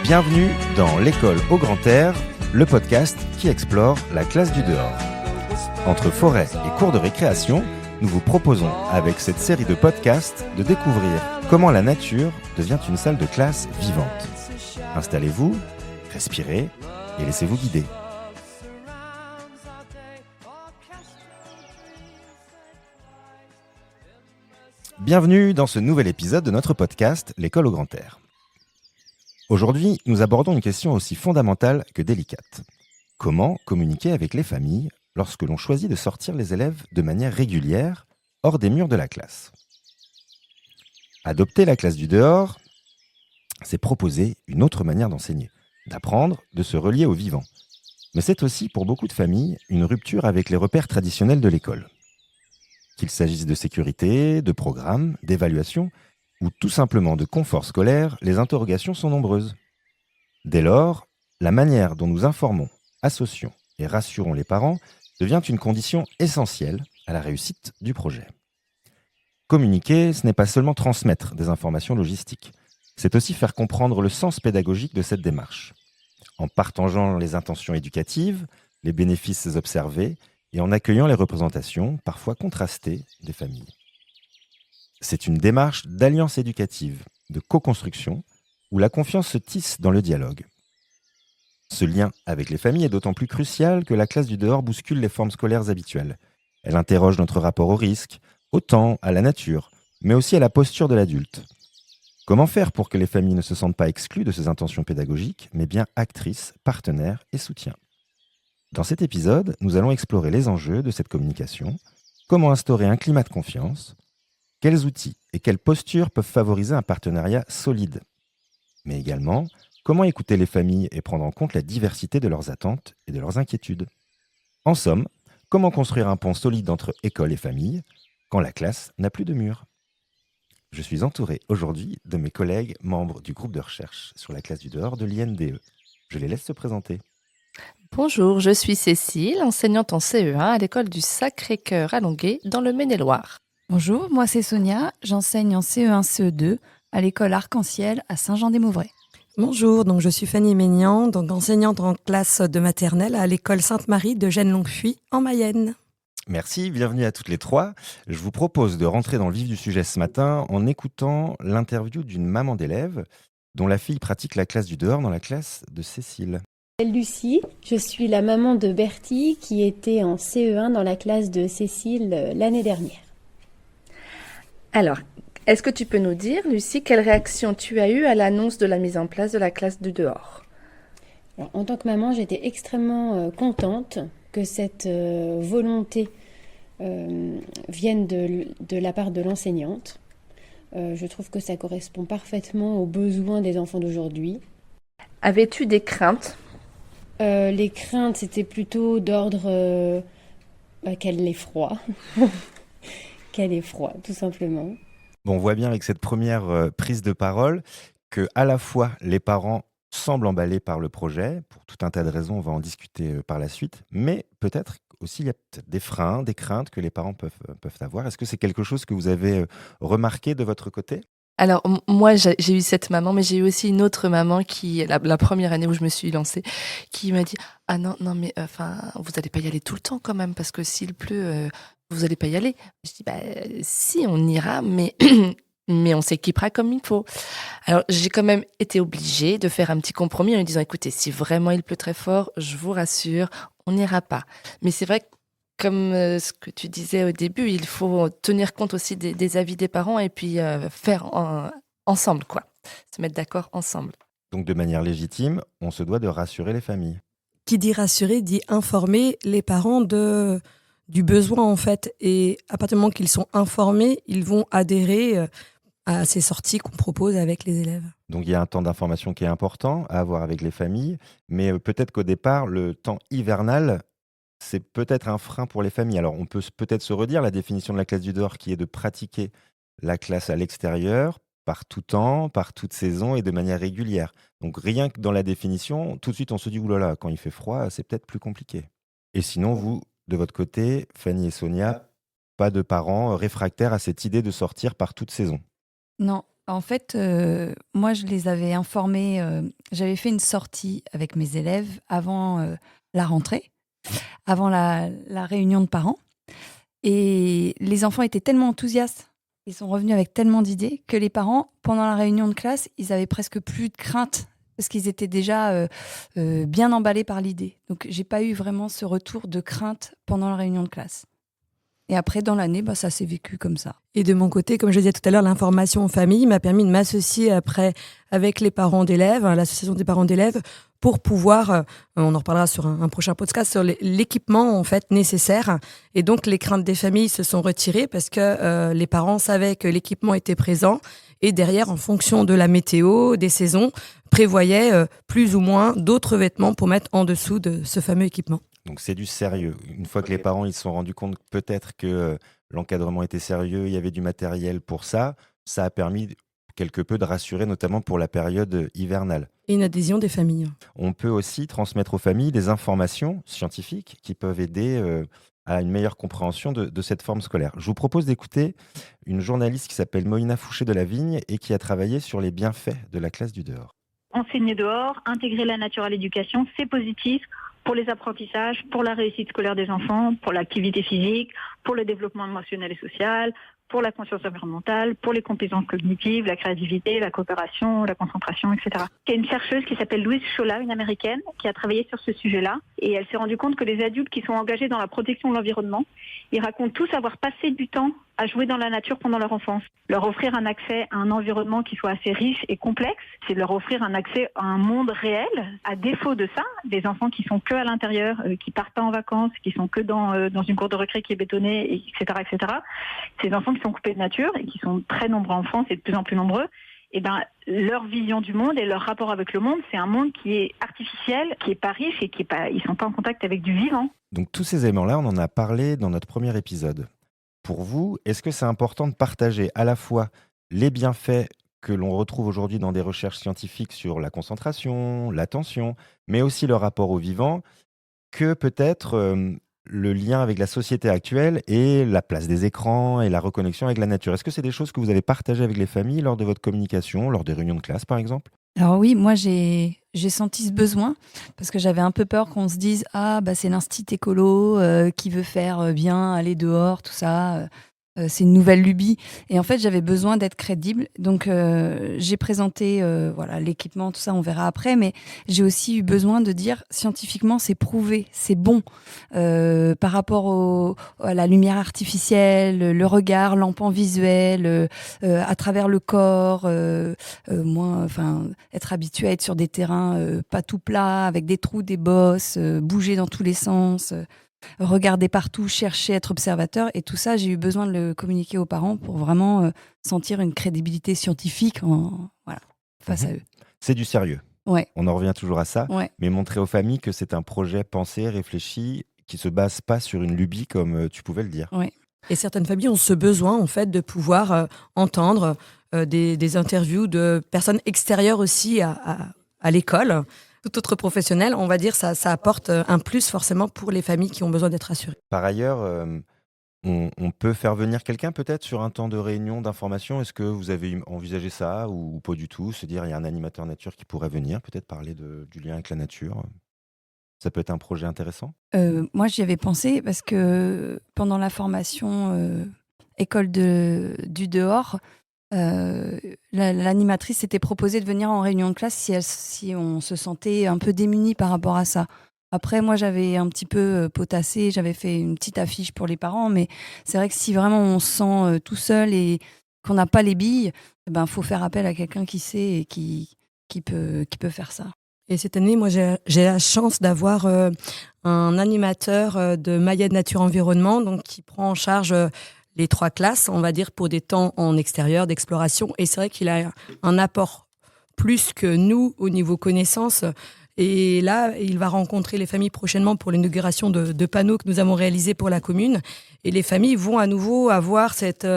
Bienvenue dans l'école au grand air, le podcast qui explore la classe du dehors. Entre forêt et cours de récréation, nous vous proposons avec cette série de podcasts de découvrir comment la nature devient une salle de classe vivante. Installez-vous, respirez et laissez-vous guider. Bienvenue dans ce nouvel épisode de notre podcast L'école au grand air. Aujourd'hui, nous abordons une question aussi fondamentale que délicate. Comment communiquer avec les familles lorsque l'on choisit de sortir les élèves de manière régulière hors des murs de la classe ? Adopter la classe du dehors, c'est proposer une autre manière d'enseigner, d'apprendre, de se relier au vivant. Mais c'est aussi, pour beaucoup de familles, une rupture avec les repères traditionnels de l'école. Qu'il s'agisse de sécurité, de programme, d'évaluation ou tout simplement de confort scolaire, les interrogations sont nombreuses. Dès lors, la manière dont nous informons, associons et rassurons les parents devient une condition essentielle à la réussite du projet. Communiquer, ce n'est pas seulement transmettre des informations logistiques, c'est aussi faire comprendre le sens pédagogique de cette démarche, en partageant les intentions éducatives, les bénéfices observés et en accueillant les représentations, parfois contrastées, des familles. C'est une démarche d'alliance éducative, de co-construction, où la confiance se tisse dans le dialogue. Ce lien avec les familles est d'autant plus crucial que la classe du dehors bouscule les formes scolaires habituelles. Elle interroge notre rapport au risque, au temps, à la nature, mais aussi à la posture de l'adulte. Comment faire pour que les familles ne se sentent pas exclues de ces intentions pédagogiques, mais bien actrices, partenaires et soutiens ? Dans cet épisode, nous allons explorer les enjeux de cette communication, comment instaurer un climat de confiance, quels outils et quelles postures peuvent favoriser un partenariat solide, mais également comment écouter les familles et prendre en compte la diversité de leurs attentes et de leurs inquiétudes. En somme, comment construire un pont solide entre école et famille quand la classe n'a plus de murs. Je suis entouré aujourd'hui de mes collègues membres du groupe de recherche sur la classe du dehors de l'INDE. Je les laisse se présenter. Bonjour, je suis Cécile, enseignante en CE1 à l'école du Sacré-Cœur à Longué, dans le Maine-et-Loire. Bonjour, moi c'est Sonia, j'enseigne en CE1, CE2 à l'école Arc-en-Ciel à Saint-Jean-des-Mauvrais. Bonjour, donc je suis Fanny Ménian, donc enseignante en classe de maternelle à l'école Sainte-Marie de Gênes-Longpuy en Mayenne. Merci, bienvenue à toutes les trois. Je vous propose de rentrer dans le vif du sujet ce matin en écoutant l'interview d'une maman d'élève dont la fille pratique la classe du dehors dans la classe de Cécile. Lucie, je suis la maman de Bertie qui était en CE1 dans la classe de Cécile l'année dernière. Alors, est-ce que tu peux nous dire, Lucie, quelle réaction tu as eue à l'annonce de la mise en place de la classe du dehors ? Alors, en tant que maman, j'étais extrêmement contente que cette volonté vienne de la part de l'enseignante. Je trouve que ça correspond parfaitement aux besoins des enfants d'aujourd'hui. Avais-tu des craintes ? Les craintes, c'était plutôt d'ordre qu'elle ait froid. Qu'elle ait froid, tout simplement. Bon, on voit bien avec cette première prise de parole que à la fois les parents semblent emballés par le projet, pour tout un tas de raisons, on va en discuter par la suite, mais peut-être aussi il y a peut-être des freins, des craintes que les parents peuvent avoir. Est-ce que c'est quelque chose que vous avez remarqué de votre côté ? Alors, moi, j'ai eu cette maman, mais j'ai eu aussi une autre maman qui, la première année où je me suis lancée, qui m'a dit « Ah non, mais vous n'allez pas y aller tout le temps quand même, parce que s'il pleut, vous n'allez pas y aller. » Je dis « Si, on ira, mais, mais on s'équipera comme il faut. » Alors, j'ai quand même été obligée de faire un petit compromis en lui disant « Écoutez, si vraiment il pleut très fort, je vous rassure, on n'ira pas. » Mais c'est vrai que comme ce que tu disais au début, il faut tenir compte aussi des avis des parents et puis faire ensemble, quoi. Se mettre d'accord ensemble. Donc de manière légitime, on se doit de rassurer les familles. Qui dit rassurer, dit informer les parents du besoin en fait. Et à partir du moment qu'ils sont informés, ils vont adhérer à ces sorties qu'on propose avec les élèves. Donc il y a un temps d'information qui est important à avoir avec les familles, mais peut-être qu'au départ, le temps hivernal, c'est peut-être un frein pour les familles. Alors, on peut peut-être se redire la définition de la classe du dehors qui est de pratiquer la classe à l'extérieur, par tout temps, par toute saison et de manière régulière. Donc, rien que dans la définition, tout de suite, on se dit, oulala, quand il fait froid, c'est peut-être plus compliqué. Et sinon, vous, de votre côté, Fanny et Sonia, pas de parents réfractaires à cette idée de sortir par toute saison. Non, En fait, moi, je les avais informés. J'avais fait une sortie avec mes élèves avant la rentrée, avant la réunion de parents. Et les enfants étaient tellement enthousiastes, ils sont revenus avec tellement d'idées que les parents, pendant la réunion de classe, ils avaient presque plus de crainte parce qu'ils étaient déjà bien emballés par l'idée. Donc, j'ai pas eu vraiment ce retour de crainte pendant la réunion de classe. Et après, dans l'année, ça s'est vécu comme ça. Et de mon côté, comme je disais tout à l'heure, l'information en famille m'a permis de m'associer après avec les parents d'élèves, l'association des parents d'élèves, pour pouvoir, on en reparlera sur un prochain podcast, sur l'équipement en fait nécessaire. Et donc les craintes des familles se sont retirées parce que les parents savaient que l'équipement était présent et derrière, en fonction de la météo, des saisons, prévoyaient plus ou moins d'autres vêtements pour mettre en dessous de ce fameux équipement. Donc c'est du sérieux. Une fois que les parents ils se sont rendus compte peut-être que l'encadrement était sérieux, il y avait du matériel pour ça, ça a permis quelque peu de rassurer, notamment pour la période hivernale. Et une adhésion des familles. On peut aussi transmettre aux familles des informations scientifiques qui peuvent aider à une meilleure compréhension de cette forme scolaire. Je vous propose d'écouter une journaliste qui s'appelle Moïna Fouché de la Vigne et qui a travaillé sur les bienfaits de la classe du dehors. Enseigner dehors, intégrer la nature à l'éducation, c'est positif pour les apprentissages, pour la réussite scolaire des enfants, pour l'activité physique, pour le développement émotionnel et social, pour la conscience environnementale, pour les compétences cognitives, la créativité, la coopération, la concentration, etc. Il y a une chercheuse qui s'appelle Louise Chola, une américaine, qui a travaillé sur ce sujet-là. Et elle s'est rendue compte que les adultes qui sont engagés dans la protection de l'environnement, ils racontent tous avoir passé du temps à jouer dans la nature pendant leur enfance. Leur offrir un accès à un environnement qui soit assez riche et complexe, c'est leur offrir un accès à un monde réel. À défaut de ça, des enfants qui sont que à l'intérieur, qui partent pas en vacances, qui sont que dans une cour de récré qui est bétonnée, etc., etc. Ces enfants qui sont coupés de nature et qui sont très nombreux en France et de plus en plus nombreux, et leur vision du monde et leur rapport avec le monde, c'est un monde qui est artificiel, qui est pas riche et ils sont pas en contact avec du vivant. Donc tous ces éléments-là, on en a parlé dans notre premier épisode. Pour vous, est-ce que c'est important de partager à la fois les bienfaits que l'on retrouve aujourd'hui dans des recherches scientifiques sur la concentration, l'attention, mais aussi le rapport au vivant, que peut-être le lien avec la société actuelle et la place des écrans et la reconnexion avec la nature? Est-ce que c'est des choses que vous avez partagées avec les familles lors de votre communication, lors des réunions de classe par exemple? Alors oui, moi j'ai senti ce besoin parce que j'avais un peu peur qu'on se dise c'est l'instit écolo qui veut faire bien aller dehors, tout ça. C'est une nouvelle lubie. Et en fait, j'avais besoin d'être crédible. Donc, j'ai présenté l'équipement, tout ça, on verra après. Mais j'ai aussi eu besoin de dire, scientifiquement, c'est prouvé, c'est bon. Par rapport à la lumière artificielle, le regard, l'empan visuel, à travers le corps, être habitué à être sur des terrains pas tout plats, avec des trous, des bosses, bouger dans tous les sens. Regarder partout, chercher, être observateur. Et tout ça, j'ai eu besoin de le communiquer aux parents pour vraiment sentir une crédibilité scientifique face à eux. C'est du sérieux. Ouais. On en revient toujours à ça. Ouais. Mais montrer aux familles que c'est un projet pensé, réfléchi, qui ne se base pas sur une lubie comme tu pouvais le dire. Ouais. Et certaines familles ont ce besoin en fait de pouvoir entendre des interviews de personnes extérieures aussi à l'école. Tout autre professionnel, on va dire, ça apporte un plus forcément pour les familles qui ont besoin d'être rassurées. Par ailleurs, on peut faire venir quelqu'un peut-être sur un temps de réunion d'information. Est-ce que vous avez envisagé ça ou pas du tout? Se dire, il y a un animateur nature qui pourrait venir, peut-être parler du lien avec la nature. Ça peut être un projet intéressant? Moi, j'y avais pensé parce que pendant la formation école du dehors, l'animatrice s'était proposée de venir en réunion de classe si on se sentait un peu démuni par rapport à ça. Après, moi, j'avais un petit peu potassé, j'avais fait une petite affiche pour les parents, mais c'est vrai que si vraiment on se sent tout seul et qu'on n'a pas les billes, faut faire appel à quelqu'un qui sait et qui peut faire ça. Et cette année, moi, j'ai la chance d'avoir un animateur de Mayenne Nature Environnement, donc qui prend en charge les 3 classes, on va dire, pour des temps en extérieur, d'exploration. Et c'est vrai qu'il a un apport plus que nous au niveau connaissances. Et là, il va rencontrer les familles prochainement pour l'inauguration de panneaux que nous avons réalisés pour la commune. Et les familles vont à nouveau avoir cette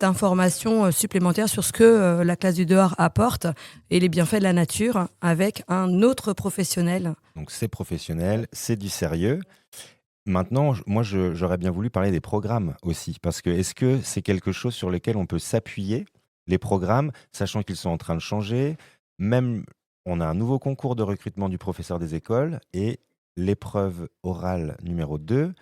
information supplémentaire sur ce que la classe du dehors apporte et les bienfaits de la nature avec un autre professionnel. Donc c'est professionnel, c'est du sérieux. Maintenant, moi, j'aurais bien voulu parler des programmes aussi, parce que est-ce que c'est quelque chose sur lequel on peut s'appuyer les programmes, sachant qu'ils sont en train de changer. Même, on a un nouveau concours de recrutement du professeur des écoles et l'épreuve orale numéro 2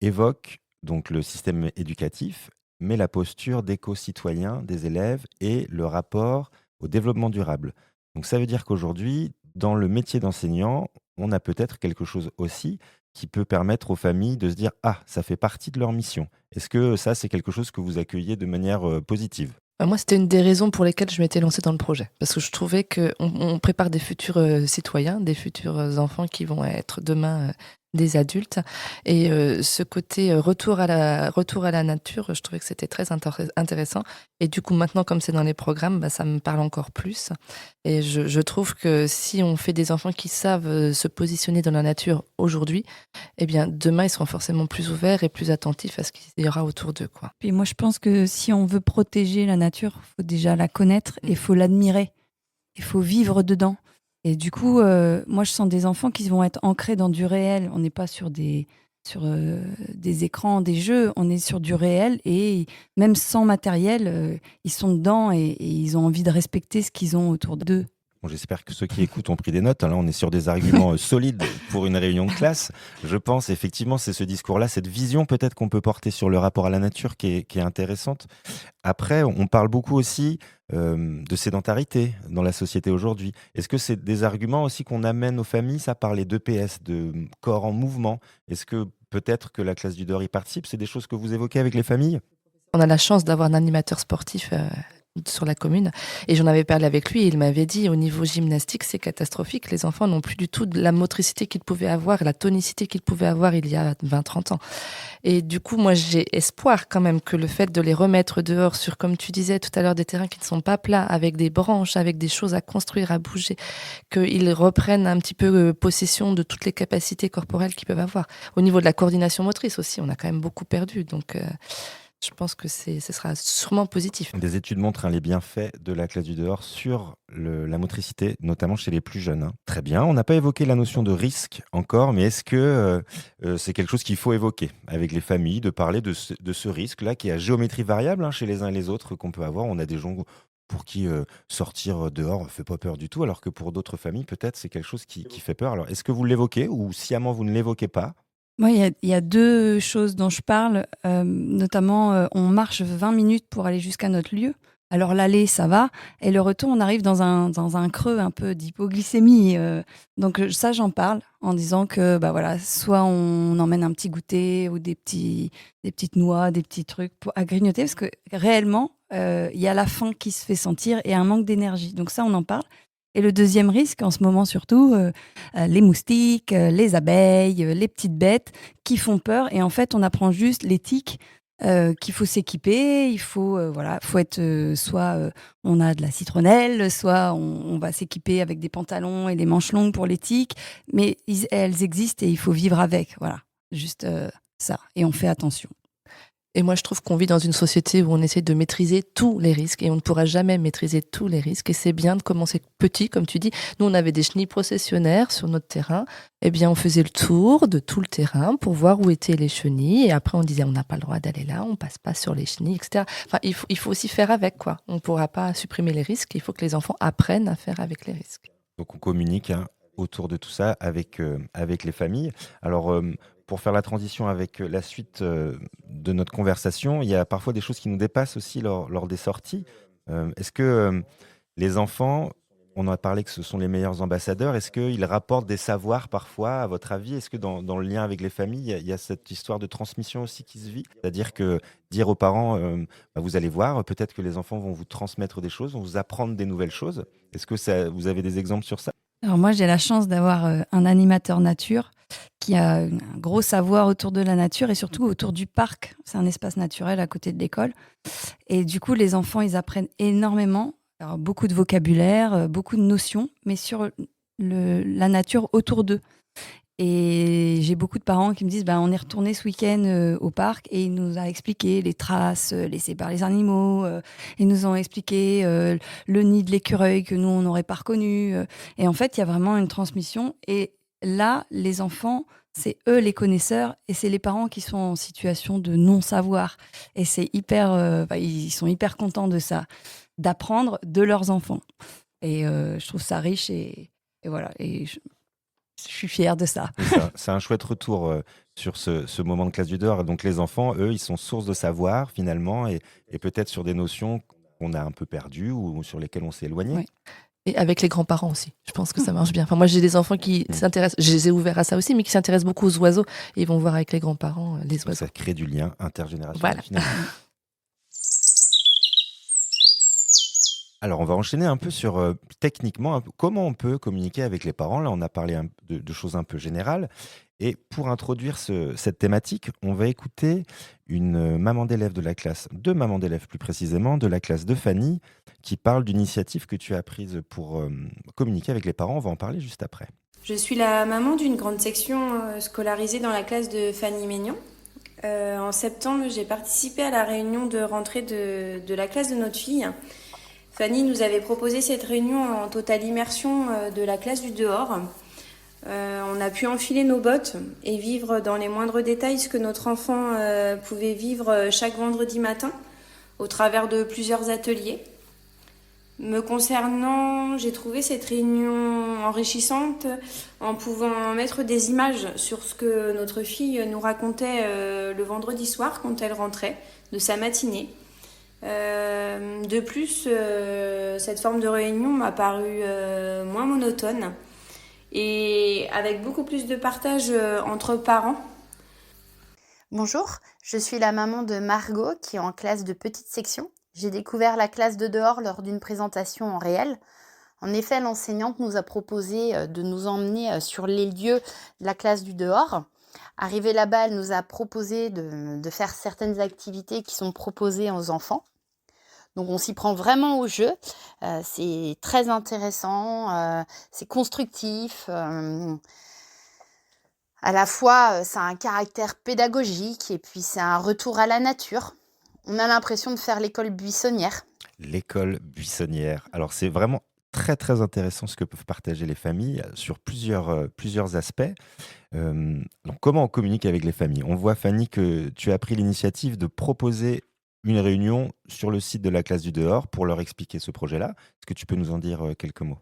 évoque donc le système éducatif, mais la posture d'éco-citoyen des élèves et le rapport au développement durable. Donc ça veut dire qu'aujourd'hui, dans le métier d'enseignant, on a peut-être quelque chose aussi qui peut permettre aux familles de se dire: ah, ça fait partie de leur mission. Est-ce que ça, c'est quelque chose que vous accueillez de manière positive? Moi, c'était une des raisons pour lesquelles je m'étais lancée dans le projet. Parce que je trouvais qu'on prépare des futurs citoyens, des futurs enfants qui vont être demain des adultes. Et ce côté retour à la nature, je trouvais que c'était très intéressant. Et du coup, maintenant, comme c'est dans les programmes, bah, ça me parle encore plus. Et je trouve que si on fait des enfants qui savent se positionner dans la nature aujourd'hui, eh bien, demain, ils seront forcément plus ouverts et plus attentifs à ce qu'il y aura autour d'eux, quoi. Puis moi, je pense que si on veut protéger la nature, il faut déjà la connaître et il faut l'admirer. Il faut vivre dedans. Et du coup, moi, je sens des enfants qui vont être ancrés dans du réel. On n'est pas sur des écrans, des jeux. On est sur du réel. Et même sans matériel, ils sont dedans et ils ont envie de respecter ce qu'ils ont autour d'eux. Bon, j'espère que ceux qui écoutent ont pris des notes. Là, on est sur des arguments solides pour une réunion de classe. Je pense effectivement, c'est ce discours-là, cette vision peut-être qu'on peut porter sur le rapport à la nature qui est intéressante. Après, on parle beaucoup aussi de sédentarité dans la société aujourd'hui. Est-ce que c'est des arguments aussi qu'on amène aux familles? Ça parlait d'EPS, de corps en mouvement. Est-ce que peut-être que la classe du dehors y participe? C'est des choses que vous évoquez avec les familles? On a la chance d'avoir un animateur sportif sur la commune et j'en avais parlé avec lui et il m'avait dit au niveau gymnastique c'est catastrophique, les enfants n'ont plus du tout de la motricité qu'ils pouvaient avoir, la tonicité qu'ils pouvaient avoir il y a 20-30 ans. Et du coup moi j'ai espoir quand même que le fait de les remettre dehors sur, comme tu disais tout à l'heure, des terrains qui ne sont pas plats, avec des branches, avec des choses à construire, à bouger, qu'ils reprennent un petit peu possession de toutes les capacités corporelles qu'ils peuvent avoir. Au niveau de la coordination motrice aussi, on a quand même beaucoup perdu, donc je pense que ce sera sûrement positif. Des études montrent les bienfaits de la classe du dehors sur la motricité, notamment chez les plus jeunes. Hein. Très bien, on n'a pas évoqué la notion de risque encore, mais est-ce que c'est quelque chose qu'il faut évoquer avec les familles, de parler de ce risque-là qui est à géométrie variable hein, chez les uns et les autres qu'on peut avoir? On a des gens pour qui sortir dehors ne fait pas peur du tout, alors que pour d'autres familles, peut-être c'est quelque chose qui fait peur. Alors, est-ce que vous l'évoquez ou sciemment vous ne l'évoquez pas? Moi, il y a deux choses dont je parle. Notamment, on marche 20 minutes pour aller jusqu'à notre lieu. Alors l'aller, ça va. Et le retour, on arrive dans un creux un peu d'hypoglycémie. Donc ça, j'en parle en disant que bah voilà, soit on emmène un petit goûter ou des petites noix, des petits trucs à grignoter. Parce que réellement, il y a la faim qui se fait sentir et un manque d'énergie. Donc ça, on en parle. Et le deuxième risque, en ce moment surtout, les moustiques, les abeilles, les petites bêtes qui font peur. Et en fait, on apprend juste l'éthique, qu'il faut s'équiper, il faut, faut être soit on a de la citronnelle, soit on va s'équiper avec des pantalons et des manches longues pour l'éthique. Mais elles existent et il faut vivre avec. Voilà, juste ça. Et on fait attention. Et moi, je trouve qu'on vit dans une société où on essaie de maîtriser tous les risques et on ne pourra jamais maîtriser tous les risques. Et c'est bien de commencer petit, comme tu dis. Nous, on avait des chenilles processionnaires sur notre terrain. Eh bien, on faisait le tour de tout le terrain pour voir où étaient les chenilles. Et après, on disait, on n'a pas le droit d'aller là, on passe pas sur les chenilles, etc. Enfin, il faut aussi faire avec, quoi. On ne pourra pas supprimer les risques. Il faut que les enfants apprennent à faire avec les risques. Donc on communique hein, autour de tout ça avec les familles. Alors pour faire la transition avec la suite de notre conversation, il y a parfois des choses qui nous dépassent aussi lors des sorties. Est-ce que les enfants, on a parlé que ce sont les meilleurs ambassadeurs, est-ce qu'ils rapportent des savoirs parfois, à votre avis? Est-ce que dans le lien avec les familles, il y a cette histoire de transmission aussi qui se vit? C'est-à-dire que dire aux parents, bah, vous allez voir, peut-être que les enfants vont vous transmettre des choses, vont vous apprendre des nouvelles choses. Est-ce que vous avez des exemples sur ça? Alors moi, j'ai la chance d'avoir un animateur nature qui a un gros savoir autour de la nature et surtout autour du parc. C'est un espace naturel à côté de l'école. Et du coup, les enfants, ils apprennent énormément. Alors, beaucoup de vocabulaire, beaucoup de notions, mais sur la nature autour d'eux. Et j'ai beaucoup de parents qui me disent on est retourné ce week-end au parc et il nous a expliqué les traces laissées par les animaux. Ils nous ont expliqué le nid de l'écureuil que nous, on n'aurait pas reconnu. Et en fait, il y a vraiment une transmission. Et là, les enfants c'est eux les connaisseurs et c'est les parents qui sont en situation de non-savoir. Et c'est ils sont hyper contents de ça, d'apprendre de leurs enfants. Et je trouve ça riche et voilà. Et je suis fière de ça. C'est un chouette retour sur ce moment de classe du dehors. Donc les enfants, eux, ils sont source de savoir finalement et peut-être sur des notions qu'on a un peu perdues ou sur lesquelles on s'est éloigné. Oui. Et avec les grands-parents aussi. Je pense que ça marche bien. Enfin, moi, j'ai des enfants qui s'intéressent, je les ai ouverts à ça aussi, mais qui s'intéressent beaucoup aux oiseaux. Et ils vont voir avec les grands-parents les Donc oiseaux. ça crée du lien intergénérationnel Voilà. finalement. Alors, on va enchaîner un peu sur techniquement comment on peut communiquer avec les parents. Là, on a parlé de choses un peu générales. Et pour introduire cette thématique, on va écouter une maman d'élève de la classe, deux mamans d'élèves plus précisément, de la classe de Fanny, qui parle d'une initiative que tu as prise pour communiquer avec les parents. On va en parler juste après. Je suis la maman d'une grande section scolarisée dans la classe de Fanny Maignan. En septembre, j'ai participé à la réunion de rentrée de la classe de notre fille. Fanny nous avait proposé cette réunion en totale immersion de la classe du dehors. On a pu enfiler nos bottes et vivre dans les moindres détails ce que notre enfant pouvait vivre chaque vendredi matin au travers de plusieurs ateliers. Me concernant, j'ai trouvé cette réunion enrichissante en pouvant mettre des images sur ce que notre fille nous racontait le vendredi soir quand elle rentrait de sa matinée. De plus, cette forme de réunion m'a paru moins monotone et avec beaucoup plus de partage entre parents. Bonjour, je suis la maman de Margot qui est en classe de petite section. J'ai découvert la classe de dehors lors d'une présentation en réel. En effet, l'enseignante nous a proposé de nous emmener sur les lieux de la classe du dehors. Arrivée là-bas, elle nous a proposé de faire certaines activités qui sont proposées aux enfants. Donc on s'y prend vraiment au jeu, c'est très intéressant, c'est constructif. À la fois, ça a un caractère pédagogique et puis c'est un retour à la nature. On a l'impression de faire l'école buissonnière. L'école buissonnière. Alors c'est vraiment très très intéressant ce que peuvent partager les familles sur plusieurs aspects. Donc comment on communique avec les familles? On voit Fanny que tu as pris l'initiative de proposer une réunion sur le site de la classe du dehors pour leur expliquer ce projet-là. Est-ce que tu peux nous en dire quelques mots?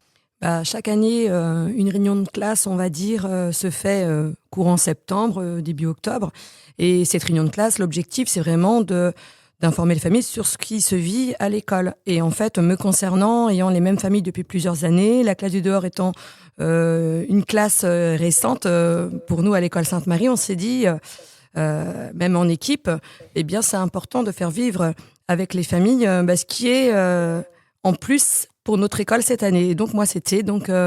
Chaque année, une réunion de classe, on va dire, se fait courant septembre, début octobre. Et cette réunion de classe, l'objectif, c'est vraiment d'informer les familles sur ce qui se vit à l'école. Et en fait, me concernant, ayant les mêmes familles depuis plusieurs années, la classe du dehors étant une classe récente, pour nous à l'école Sainte-Marie, on s'est dit, même en équipe, eh bien, c'est important de faire vivre avec les familles ce qui est en plus pour notre école cette année. Et donc moi, c'était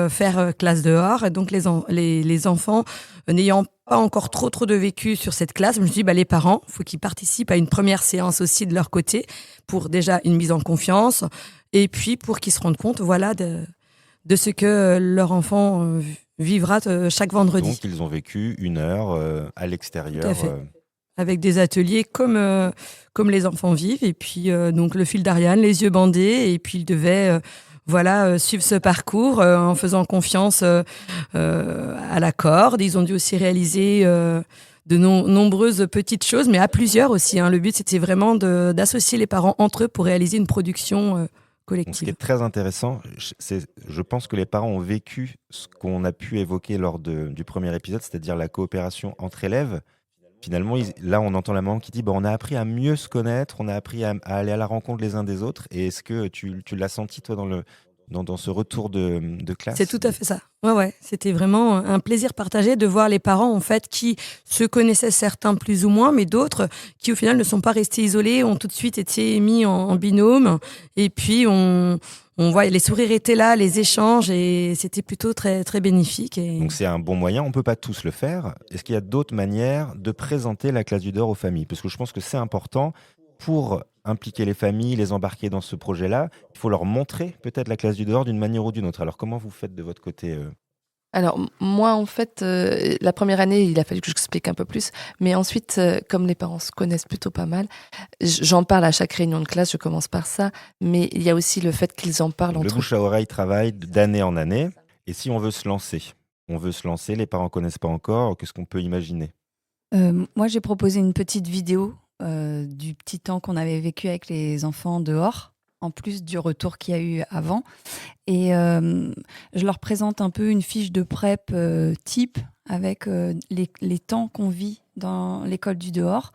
faire classe dehors. Et donc les enfants, n'ayant pas encore trop de vécu sur cette classe, je me suis dit, les parents, il faut qu'ils participent à une première séance aussi de leur côté pour déjà une mise en confiance et puis pour qu'ils se rendent compte, voilà, de ce que leur enfant vivra chaque vendredi. Donc ils ont vécu une heure à l'extérieur. Tout à fait. Avec des ateliers comme les enfants vivent. Et puis, donc, le fil d'Ariane, les yeux bandés. Et puis, ils devaient suivre ce parcours en faisant confiance à la corde. Ils ont dû aussi réaliser de nombreuses petites choses, mais à plusieurs aussi. Le but, c'était vraiment d'associer les parents entre eux pour réaliser une production collective. Donc, ce qui est très intéressant, je pense que les parents ont vécu ce qu'on a pu évoquer lors du premier épisode, c'est-à-dire la coopération entre élèves. Finalement, là, on entend la maman qui dit on a appris à mieux se connaître, on a appris à aller à la rencontre les uns des autres. Et est-ce que tu l'as senti, toi, dans ce retour de classe? C'est tout à fait ça. Ouais. C'était vraiment un plaisir partagé de voir les parents, en fait, qui se connaissaient certains plus ou moins, mais d'autres qui, au final, ne sont pas restés isolés, ont tout de suite été mis en binôme. Et puis, on voit, les sourires étaient là, les échanges, et c'était plutôt très, très bénéfique. Donc, c'est un bon moyen. On ne peut pas tous le faire. Est-ce qu'il y a d'autres manières de présenter la classe du dehors aux familles? Parce que je pense que c'est important pour impliquer les familles, les embarquer dans ce projet-là. Il faut leur montrer peut-être la classe du dehors d'une manière ou d'une autre. Alors, comment vous faites de votre côté Alors, moi, en fait, la première année, il a fallu que j'explique un peu plus. Mais ensuite, comme les parents se connaissent plutôt pas mal, j'en parle à chaque réunion de classe, je commence par ça. Mais il y a aussi le fait qu'ils en parlent Le entre eux. bouche à oreille travaille d'année en année. Et si on veut se lancer, On veut se lancer, les parents connaissent pas encore, qu'est-ce qu'on peut imaginer? Moi, j'ai proposé une petite vidéo du petit temps qu'on avait vécu avec les enfants dehors, en plus du retour qu'il y a eu avant. Et je leur présente un peu une fiche de prep type avec les temps qu'on vit dans l'école du dehors.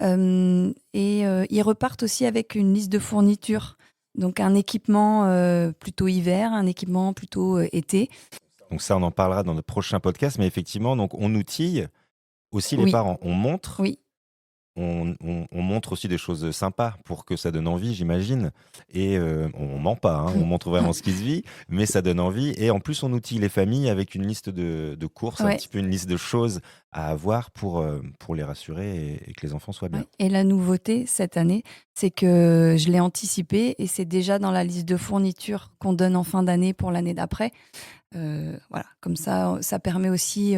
Ils repartent aussi avec une liste de fournitures. Donc un équipement plutôt hiver, un équipement plutôt été. Donc ça, on en parlera dans notre prochain podcast, mais effectivement, donc on outille aussi les Oui, parents. On montre, oui, on montre aussi des choses sympas pour que ça donne envie, j'imagine. Et on ment pas, hein, on montre vraiment ce qui se vit, mais ça donne envie. Et en plus, on outille les familles avec une liste de courses, un ouais. petit peu une liste de choses à avoir pour les rassurer et que les enfants soient bien. Ouais. Et la nouveauté cette année, c'est que je l'ai anticipé et c'est déjà dans la liste de fournitures qu'on donne en fin d'année pour l'année d'après. Voilà, comme ça permet aussi,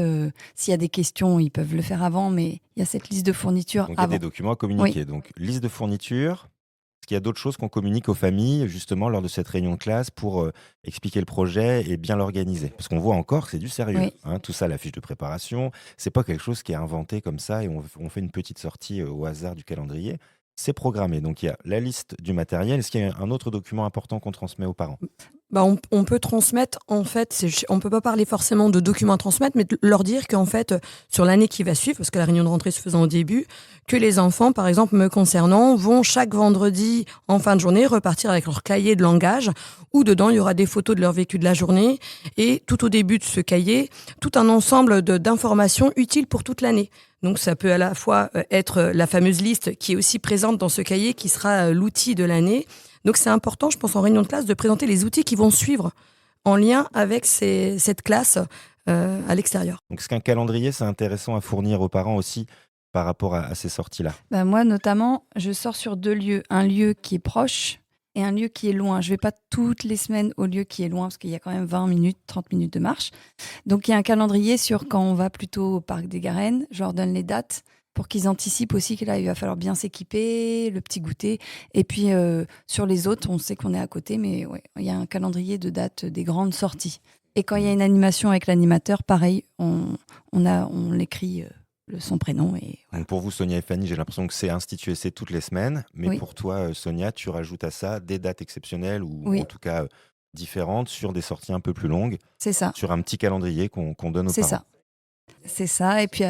s'il y a des questions, ils peuvent le faire avant, mais il y a cette liste de fournitures Donc il y a des avant. documents à Oui, communiquer. Donc liste de fournitures. Est-ce qu'il y a d'autres choses qu'on communique aux familles justement lors de cette réunion de classe pour expliquer le projet et bien l'organiser? Parce qu'on voit encore que c'est du sérieux, oui. hein. Tout ça, la fiche de préparation, c'est pas quelque chose qui est inventé comme ça et on fait une petite sortie au hasard du calendrier. C'est programmé. Donc il y a la liste du matériel. Est-ce qu'il y a un autre document important qu'on transmet aux parents? Bah, on peut transmettre, en fait, on peut pas parler forcément de documents à transmettre, mais de leur dire qu'en fait, sur l'année qui va suivre, parce que la réunion de rentrée se faisant au début, que les enfants, par exemple, me concernant, vont chaque vendredi, en fin de journée, repartir avec leur cahier de langage, où dedans, il y aura des photos de leur vécu de la journée, et tout au début de ce cahier, tout un ensemble d'informations utiles pour toute l'année. Donc ça peut à la fois être la fameuse liste qui est aussi présente dans ce cahier, qui sera l'outil de l'année. Donc c'est important, je pense, en réunion de classe, de présenter les outils qui vont suivre en lien avec cette classe à l'extérieur. Donc est-ce qu'un calendrier, c'est intéressant à fournir aux parents aussi par rapport à ces sorties-là? Bah, moi, notamment, je sors sur 2 lieux. Un lieu qui est proche et un lieu qui est loin. Je vais pas toutes les semaines au lieu qui est loin parce qu'il y a quand même 20 minutes, 30 minutes de marche. Donc, il y a un calendrier sur quand on va plutôt au Parc des Garennes. Je leur donne les dates pour qu'ils anticipent aussi que là, il va falloir bien s'équiper, le petit goûter. Et puis, sur les autres, on sait qu'on est à côté, mais ouais, il y a un calendrier de dates des grandes sorties. Et quand il y a une animation avec l'animateur, pareil, on l'écrit son prénom. Et voilà. Donc pour vous, Sonia et Fanny, j'ai l'impression que c'est institué, c'est toutes les semaines. Mais Oui. pour toi, Sonia, tu rajoutes à ça des dates exceptionnelles ou Oui. en tout cas différentes sur des sorties un peu plus longues, C'est ça, sur un petit calendrier qu'on donne aux c'est parents. ça. C'est ça. Et puis,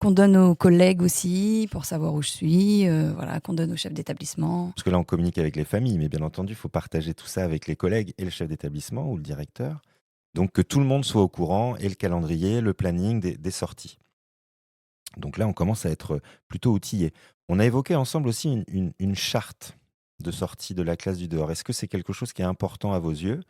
qu'on donne aux collègues aussi pour savoir où je suis, voilà, qu'on donne au chef d'établissement. Parce que là, on communique avec les familles, mais bien entendu, il faut partager tout ça avec les collègues et le chef d'établissement ou le directeur. Donc que tout le monde soit au courant et le calendrier, le planning des sorties. Donc là, on commence à être plutôt outillé. On a évoqué ensemble aussi une charte de sortie de la classe du dehors. Est-ce que c'est quelque chose qui est important à vos yeux?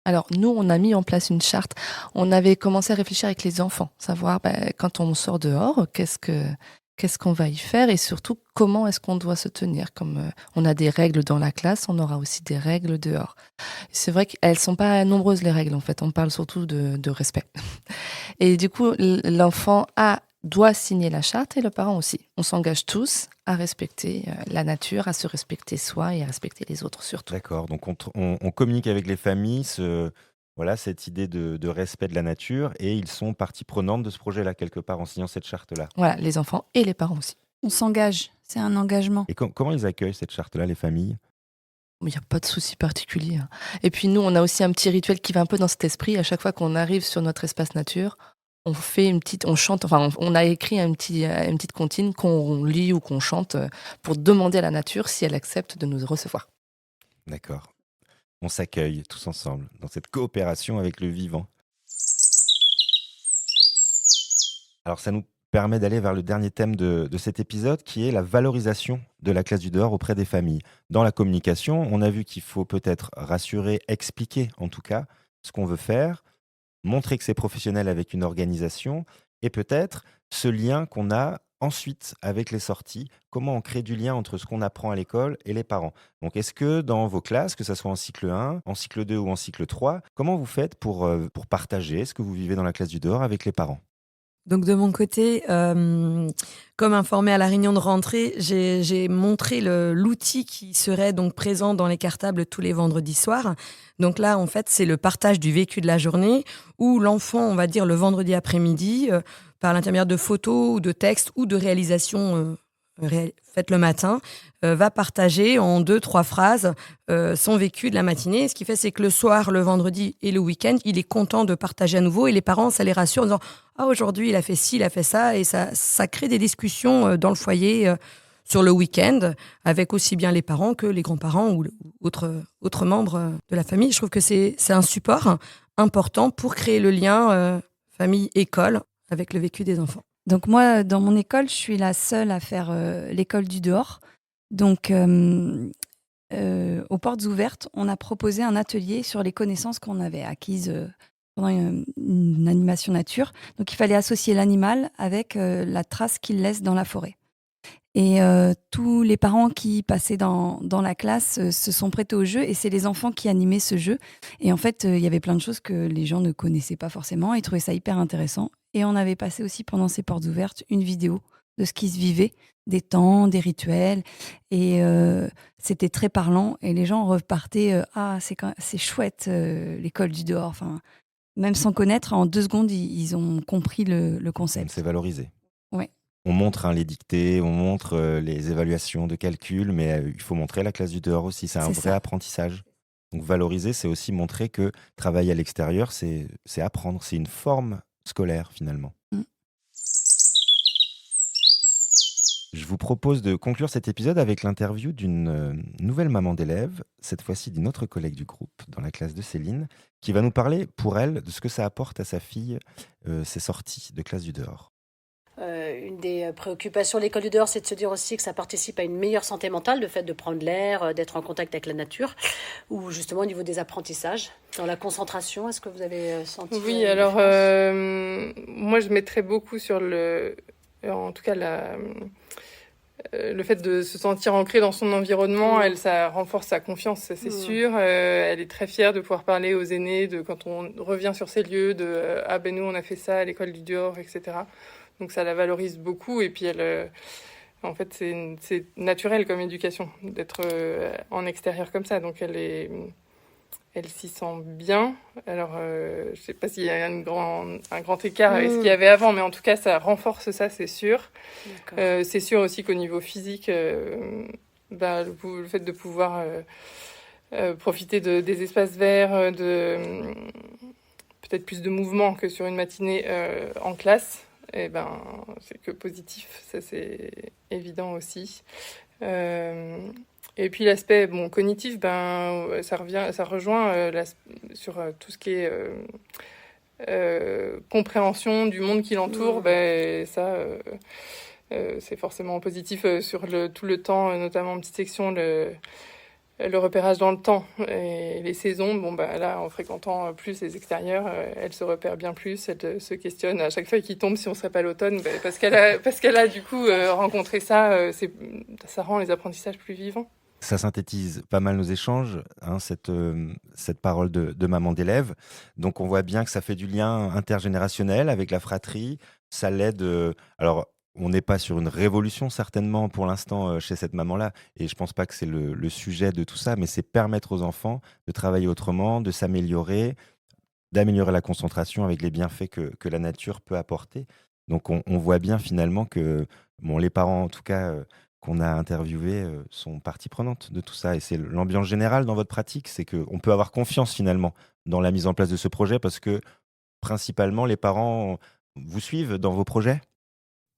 Alors, nous, on a mis en place une charte. On avait commencé à réfléchir avec les enfants, savoir quand on sort dehors, qu'est-ce qu'on va y faire et surtout comment est-ce qu'on doit se tenir. Comme on a des règles dans la classe, on aura aussi des règles dehors. C'est vrai qu'elles sont pas nombreuses les règles en fait. On parle surtout de respect. Et du coup, l'enfant doit signer la charte et le parent aussi. On s'engage tous à respecter la nature, à se respecter soi et à respecter les autres surtout. D'accord, donc on communique avec les familles voilà, cette idée de respect de la nature et ils sont partie prenante de ce projet-là quelque part en signant cette charte-là. Voilà, les enfants et les parents aussi. On s'engage, c'est un engagement. Et comment ils accueillent cette charte-là, les familles? Il n'y a pas de souci particulier. Hein. Et puis nous, on a aussi un petit rituel qui va un peu dans cet esprit. À chaque fois qu'on arrive sur notre espace nature, on fait on chante, enfin, on a écrit une petite comptine qu'on lit ou qu'on chante pour demander à la nature si elle accepte de nous recevoir. D'accord. On s'accueille tous ensemble dans cette coopération avec le vivant. Alors ça nous permet d'aller vers le dernier thème de cet épisode qui est la valorisation de la classe du dehors auprès des familles. Dans la communication, on a vu qu'il faut peut-être rassurer, expliquer en tout cas ce qu'on veut faire, montrer que c'est professionnel avec une organisation et peut-être ce lien qu'on a ensuite avec les sorties, comment on crée du lien entre ce qu'on apprend à l'école et les parents. Donc est-ce que dans vos classes, que ce soit en cycle 1, en cycle 2 ou en cycle 3, comment vous faites pour partager ce que vous vivez dans la classe du dehors avec les parents? Donc de mon côté, comme informé à la réunion de rentrée, j'ai montré l'outil qui serait donc présent dans les cartables tous les vendredis soirs. Donc là, en fait, c'est le partage du vécu de la journée où l'enfant, on va dire le vendredi après-midi, par l'intermédiaire de photos ou de textes ou de réalisations faites le matin, va partager en 2-3 phrases son vécu de la matinée. Ce qui fait, c'est que le soir, le vendredi et le week-end, il est content de partager à nouveau et les parents, ça les rassure en disant « Ah, aujourd'hui, il a fait ci, il a fait ça » et ça crée des discussions dans le foyer sur le week-end avec aussi bien les parents que les grands-parents ou autres membres de la famille. Je trouve que c'est un support important pour créer le lien famille-école avec le vécu des enfants. Donc moi, dans mon école, je suis la seule à faire l'école du dehors. Donc, aux portes ouvertes, on a proposé un atelier sur les connaissances qu'on avait acquises pendant une animation nature. Donc, il fallait associer l'animal avec la trace qu'il laisse dans la forêt. Et tous les parents qui passaient dans la classe se sont prêtés au jeu et c'est les enfants qui animaient ce jeu. Et en fait, il y avait plein de choses que les gens ne connaissaient pas forcément. Ils trouvaient ça hyper intéressant. Et on avait passé aussi pendant ces portes ouvertes une vidéo de ce qui se vivait, des temps, des rituels. Et c'était très parlant. Et les gens repartaient « Ah, c'est chouette, l'école du dehors ». Enfin, même sans connaître, en 2 secondes, ils ont compris le concept. C'est valorisé. Ouais. On montre les dictées, on montre les évaluations de calcul, mais il faut montrer la classe du dehors aussi. C'est un vrai apprentissage. Donc valoriser, c'est aussi montrer que travailler à l'extérieur, c'est apprendre. C'est une forme scolaire finalement. Je vous propose de conclure cet épisode avec l'interview d'une nouvelle maman d'élève, cette fois-ci d'une autre collègue du groupe, dans la classe de Céline, qui va nous parler pour elle de ce que ça apporte à sa fille, ces sorties de classe du dehors. Une des préoccupations de l'école du dehors, c'est de se dire aussi que ça participe à une meilleure santé mentale, le fait de prendre l'air, d'être en contact avec la nature, ou justement au niveau des apprentissages, dans la concentration. Est-ce que vous avez senti Oui, alors moi je mettrais beaucoup sur en tout cas le fait de se sentir ancrée dans son environnement. Ça renforce sa confiance, ça, c'est sûr. Elle est très fière de pouvoir parler aux aînés, quand on revient sur ces lieux, ah ben nous on a fait ça à l'école du dehors, etc. Donc ça la valorise beaucoup et puis en fait c'est naturel comme éducation d'être en extérieur comme ça. Donc elle s'y sent bien. Alors je sais pas s'il y a un grand écart avec ce qu'il y avait avant, mais en tout cas ça renforce ça, c'est sûr. C'est sûr aussi qu'au niveau physique, le fait de pouvoir profiter des espaces verts, peut-être plus de mouvement que sur une matinée en classe. C'est que positif, ça c'est évident aussi. Et puis l'aspect cognitif, ça rejoint sur tout ce qui est compréhension du monde qui l'entoure. C'est forcément positif sur tout le temps, notamment en petite section, le repérage dans le temps et les saisons. Là, en fréquentant plus les extérieurs, elle se repère bien plus, elle se questionne à chaque feuille qui tombe si on serait pas à l'automne, parce qu'elle a du coup rencontré ça. Ça rend les apprentissages plus vivants. Ça synthétise pas mal nos échanges, cette parole de maman d'élève. Donc on voit bien que ça fait du lien intergénérationnel avec la fratrie. Ça l'aide. Alors on n'est pas sur une révolution certainement pour l'instant chez cette maman-là, et je pense pas que c'est le sujet de tout ça, mais c'est permettre aux enfants de travailler autrement, de s'améliorer, d'améliorer la concentration avec les bienfaits que la nature peut apporter. Donc on voit bien finalement que les parents en tout cas qu'on a interviewés sont partie prenante de tout ça, et c'est l'ambiance générale dans votre pratique, c'est qu'on peut avoir confiance finalement dans la mise en place de ce projet parce que principalement les parents vous suivent dans vos projets.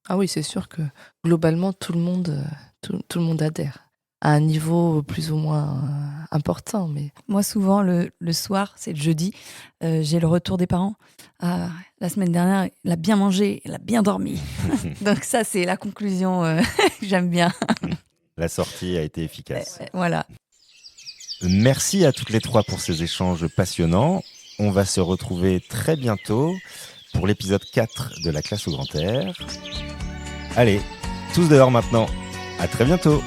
Ah oui, c'est sûr que globalement, tout le monde adhère à un niveau plus ou moins important. Mais moi, souvent, le soir, c'est le jeudi, j'ai le retour des parents. La semaine dernière, il a bien mangé, il a bien dormi. Donc ça, c'est la conclusion que j'aime bien. La sortie a été efficace. Voilà. Merci à toutes les 3 pour ces échanges passionnants. On va se retrouver très bientôt pour l'épisode 4 de la classe au grand air. Allez, tous dehors maintenant. À très bientôt.